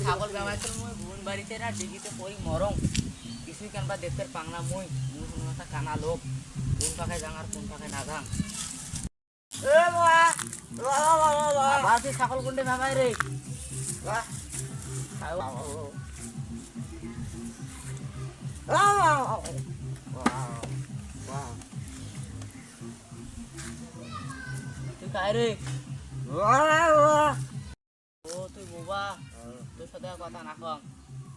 ছাগল ব্যবহার মই বোন বাড়িতে না ডিগিতে পরি মরং কিছুই কানবা দেখতে পাং না মই কোনো কথা কানা লোক কোন পাখায় যাং আর কোন পাখায় না যাং বাসে ছাগল কোনটা ভাবাই রে তুই কায় রে ও তুই বোবা তোর সাথে কথা না কম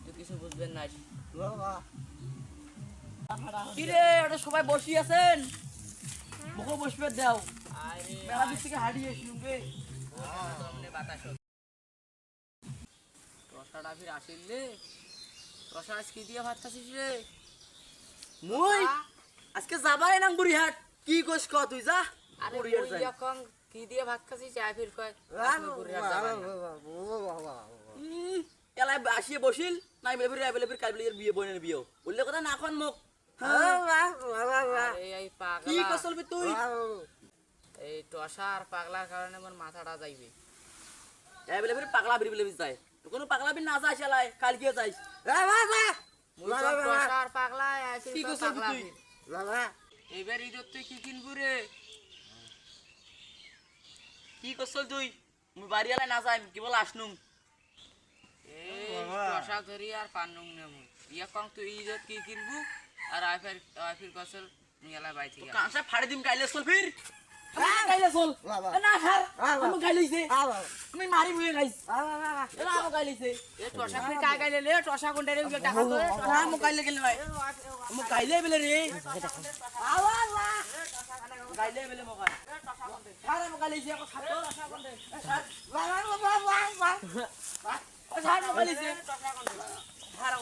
তুই কিছু বুঝবেন না কি রে ওটা সবাই বসি আছেন মুখে বসবে দাও মেলা দিক থেকে হারিয়ে শুনবে রসাটা ফির আসিলে রসা আজ কি দিয়ে ভাত খাচ্ছিস রে মুই আজকে যাবাই না বুড়িহাট কি কইস ক তুই যা আরে ওই যখন কি দিয়ে ভাত খাচ্ছিস আয় ফির কয় এলাই আসিয়ে বসিল নাই বেলে ফির কাল বিয়ে বইনের বিয়ে বললে কথা না এখন মুখ এই পাগলা কি কইছলবি তুই এই টসা আর পাগলার কারণে আমার মাথাটা যাইবে এই বেলে ফির পাগলা বিলে যায় তো কোনো পাগলা বি না যাইছ এলাই কাল কি যাইছ টসা আর পাগলা কি কইছলবি তুই এবার ঈদত তুই কি কিনবু রে কি কইছল তুই মুই বাড়ি এলাই না যাইম কেবল আসনুম এই টসা ধরি আর পান্নুম না মুই ইয়া কং তুই ঈদত কি কিনবু আর আইফির কসল নিয়ালা বাই থেকে কাঁচা ফাড়ি দিম কাইলে চল ফির কাইলে চল না হার আমি কাইলেছে আমি মারি মুয়ে গাইস এলা আমি কাইলেছে এ টসা ফির কাই গাইলে লে টসা কোনটা রে উগে টাকা তো না আমি কাইলে গেল ভাই আমি কাইলে বেলে রে আওয়া কাইলে বেলে মকা হার আমি কাইলেছে ako ছাতো টসা কোনটা ও ছাড় আমি কাইলেছে হার